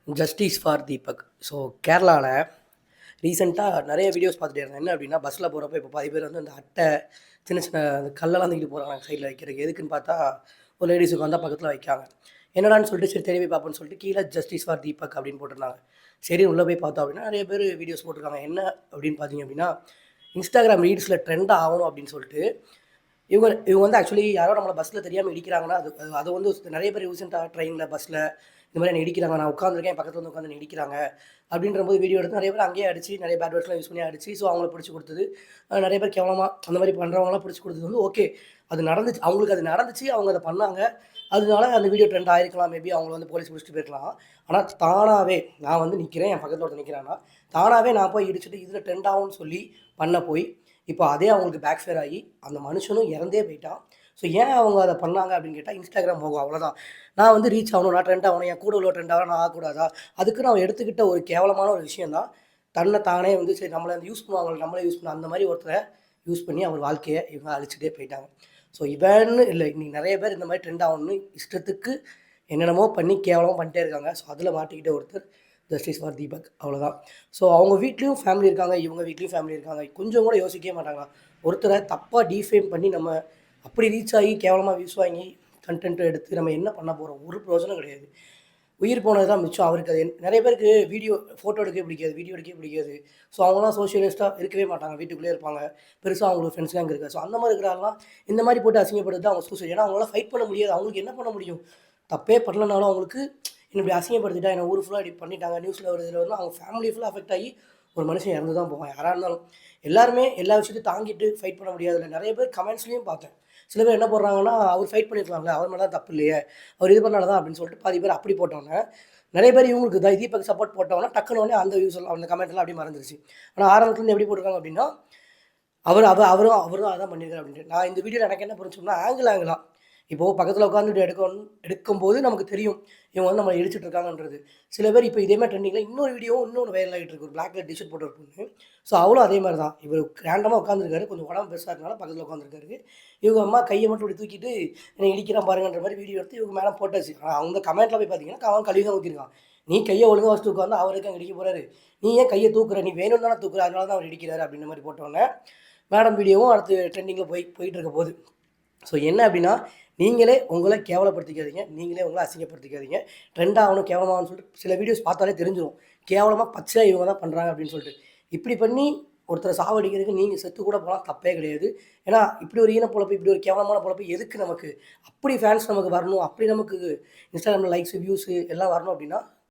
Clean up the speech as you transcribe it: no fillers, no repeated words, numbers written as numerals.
Justice for Deepak. So கேரளாவில் ரீசெண்டாக நிறைய வீடியோஸ் பார்த்துட்டே இருந்தேன். என்ன அப்படின்னா, பஸ்ஸில் போகிறப்ப இப்போ பாதி பேர் வந்து அந்த அட்டை, சின்ன சின்ன அந்த கல்லெல்லாம் தூக்கிட்டு போகிறாங்க சைடில் வைக்கிறதுக்கு. எதுக்குன்னு பார்த்தா, ஒரு லேடிஸ் உட்காந்தா பக்கத்தில் வைக்காங்க. என்னடான்னு சொல்லிட்டு சரி தேடி போய் பார்ப்போம்னு சொல்லிட்டு கீழே ஜஸ்டிஸ் ஃபார் தீபக் அப்படின்னு போட்டிருந்தாங்க. சரி உள்ளே போய் பார்த்தோம் அப்படின்னா, நிறைய பேர் வீடியோஸ் போட்டிருக்காங்க. என்ன அப்படின்னு பார்த்தீங்க அப்படின்னா, இன்ஸ்டாகிராம் ரீல்ஸில் ட்ரெண்ட் ஆகணும் அப்படின்னு சொல்லிட்டு இவங்க இவங்க வந்து ஆக்சுவலி யாரோ நம்மளை பஸ்ஸில் தெரியாமல் இடிக்கிறாங்கன்னா, அது வந்து நிறைய பேர் ரீசெண்டாக ட்ரெயினில், பஸ்ஸில் இந்த மாதிரி என்ன இடிக்கிறாங்க, நான் உட்காந்துருக்கேன் பக்கத்தில் வந்து உட்காந்து இடிக்கிறாங்க அப்படின்ற போது வீடியோ எடுத்து நிறைய பேர் அங்கேயே அடிச்சு, நிறைய பேட் வேர்ட்ஸ்லாம் யூஸ் பண்ணி அடிச்சு, ஸோ அவங்கள பிடிச்சி கொடுத்தது. நிறைய பேர் கேவலமாக அந்த மாதிரி பண்ணுறவங்களாம் பிடிச்சி கொடுத்தது வந்து ஓகே, அது நடந்துச்சு, அவங்களுக்கு அது நடந்துச்சு, அவங்க அதை பண்ணாங்க. அதனால அந்த வீடியோ ட்ரெண்ட் ஆயிருக்கலாம், மேபி அவங்கள வந்து போலீஸ் பிடிச்சிட்டு போயிருக்கலாம். ஆனால் தானாகவே நான் வந்து நிற்கிறேன், என் பக்கத்தில் ஒருத்தர் நிற்கிறான்னா தானாகவே நான் போய் இடிச்சுட்டு இதில் ட்ரெண்ட் ஆகும்னு சொல்லி பண்ண போய் இப்போ அதே அவங்களுக்கு பேக் ஃபேர் ஆகி அந்த மனுஷனும் இறந்தே போயிட்டான். ஸோ ஏன் அவங்க அதை பண்ணாங்க அப்படின்னு கேட்டால், இன்ஸ்டாகிராம் போகும் அவ்வளோதான். நான் வந்து ரீச் ஆகணும், நான் ட்ரெண்ட் ஆகணும், என் கூட உள்ள ட்ரெண்ட் ஆகணும், நான் ஆகக்கூடாதா? அதுக்கு நான் எடுத்துக்கிட்ட ஒரு கேவலமான ஒரு விஷயம் தான். தன்னை தானே வந்து சரி நம்மளை வந்து யூஸ் பண்ணுவாங்க, நம்மளே யூஸ் பண்ண அந்த மாதிரி ஒருத்தரை யூஸ் பண்ணி அவர் வாழ்க்கையை இவங்க அழிச்சிட்டே போயிட்டாங்க. ஸோ இவன்னு இல்லை, இன்னைக்கு நிறைய பேர் இந்த மாதிரி ட்ரெண்ட் ஆகணும்னு இஷ்டத்துக்கு என்னென்னமோ பண்ணி கேவலமாக பண்ணிட்டே இருக்காங்க. ஸோ அதில் மாட்டிக்கிட்ட ஒருத்தர் ஜஸ்டிஸ் ஃபார் தீபக், அவ்வளோதான். ஸோ அவங்க வீட்லேயும் ஃபேமிலி இருக்காங்க, இவங்க வீட்லேயும் ஃபேமிலி இருக்காங்க. கொஞ்சம் கூட யோசிக்கவே மாட்டாங்களா? ஒருத்தரை தப்பாக டீஃபேம் பண்ணி நம்ம அப்படி ரீச் ஆகி கேவலமாக வியூஸ் வாங்கி கண்டென்ட் எடுத்து நம்ம என்ன பண்ண போகிறோம்? ஒரு பிரயோஜனம் கிடையாது. உயிர் போனது தான் மிச்சம். அவருக்கு அது நிறைய பேருக்கு ஃபோட்டோ எடுக்கவே பிடிக்காது, வீடியோ எடுக்கவே பிடிக்காது. ஸோ அவங்களாம் சோஷியலிஸ்ட்டாக இருக்கவே மாட்டாங்க, வீட்டுக்குள்ளேயே இருப்பாங்க. பெருசாக அவங்களுக்கு ஃப்ரெண்ட்ஸ்லாம் அங்கே இருக்காது. ஸோ அந்த மாதிரி இருக்கிறாங்கலாம் இந்த மாதிரி போட்டு அசிங்கப்படுறது அவங்க சூசைட். ஏன்னா அவங்களால ஃபைட் பண்ண முடியாது. அவங்களுக்கு என்ன பண்ண முடியும்? தப்பே பண்ணலனாலும் அவங்களுக்கு என்ன இப்படி அசிங்கப்படுத்திட்டா, என்ன ஊர் ஃபுல்லாக இப்படி பண்ணிட்டாங்க, நியூஸில் வருது, இதில் வந்து அவங்க ஃபேமிலி ஃபுல்லாக அஃபெக்ட் ஆகி ஒரு மனுஷன் இறந்து தான் போவான், யாராக இருந்தாலும். எல்லாருமே எல்லா விஷயத்தையும் தாங்கிட்டு ஃபைட் பண்ண முடியாதுல்ல. நிறைய பேர் கமெண்ட்ஸ்லேயும் பார்த்தேன். சில பேர் என்ன போடுறாங்கன்னா, அவர் ஃபைட் பண்ணியிருக்கலாம்ல, அவர் மேலே தான் தப்பு இல்லையே, அவர் இது பண்ணால தான் அப்படின்னு சொல்லிட்டு பாதி பேர் அப்படி போட்டோன்னே, நிறைய பேர் இவங்களுக்கு தீபக் சப்போர்ட் போட்டவொன்னே டக்குனு உடனே அந்த வியூஸ் எல்லாம், அந்த கமெண்ட் எல்லாம் அப்படியே மறந்துருச்சு. ஆனால் ஆரம்பத்துலேருந்து எப்படி போட்டிருக்காங்க அப்படின்னா, அவரும் அதான் பண்ணியிருக்காரு அப்படின்ட்டு. நான் இந்த வீடியோவில் எனக்கு என்ன புரிஞ்சுன்னா, ஆங்கிளா இப்போது பக்கத்தில் உட்காந்துட்டு எடுக்கும்போது நமக்கு தெரியும் இவங்க வந்து நம்மளை இடிச்சிட்டு இருக்காங்கன்றது. சில பேர் இப்போ இதே மாதிரி ட்ரெண்டிங்கில் இன்னொன்று வைரல் ஆகிட்டு இருக்கு. ஒரு பிளாக் கலர் டிஷர்ட் போட்டு ஒரு பொண்ணு. ஸோ அவளும் அதே மாதிரி தான். இவர் ரேண்டமாக உட்காந்துருக்காரு, கொஞ்சம் உடம்பு பெருசாக இருக்கனால பக்கத்தில் உட்காந்துருக்காரு. இவங்க அம்மா கையை மட்டும் இப்படி தூக்கிட்டு என்னை இடிக்கிறான் பாருங்கன்ற மாதிரி வீடியோ எடுத்து இவங்க மேலே போட்டாச்சு. ஆனால் அவங்க கமெண்ட்டில் போய் பார்த்தீங்கன்னா அவன் கழுவி தான் ஊற்றிருக்கான். நீ கையை ஒழுங்காக வச்சுட்டு உட்காந்து அவருக்கு அங்கே இடிக்க போகிறாரு, நீ ஏன் கையை தூக்குற, நீ வேணும்னு தானே தூக்குற, அதனால தான் அவர் இடிக்கிறாரு அப்படின்ற மாதிரி போட்டோன்னே மேடம் வீடியோவும் அடுத்து ட்ரெண்டிங்கில் போயிட்டு இருக்க போகுது. ஸோ என்ன அப்படின்னா, நீங்களே உங்களை கேவலப்படுத்திக்காதீங்க, நீங்களே உங்களை அசிங்கப்படுத்திக்காதீங்க. ட்ரெண்ட் ஆகணும், கேவலமாகணும்னு சொல்லிட்டு சில வீடியோஸ் பார்த்தாலே தெரிஞ்சிடும். கேவலமாக பச்சையாக இவங்க தான் பண்ணுறாங்க அப்படின்னு சொல்லிட்டு. இப்படி பண்ணி ஒருத்தரை சாவடிக்கிறதுக்கு நீங்கள் செத்து கூட போகலாம், தப்பே கிடையாது. ஏன்னா இப்படி ஒரு ஈன பொழப்பு, இப்படி ஒரு கேவலமான பொழப்பு எதுக்கு நமக்கு? அப்படி ஃபேன்ஸ் நமக்கு வரணும், அப்படி நமக்கு இன்ஸ்டாகிராமில் லைக்ஸு, வியூஸு எல்லாம் வரணும் அப்படின்னா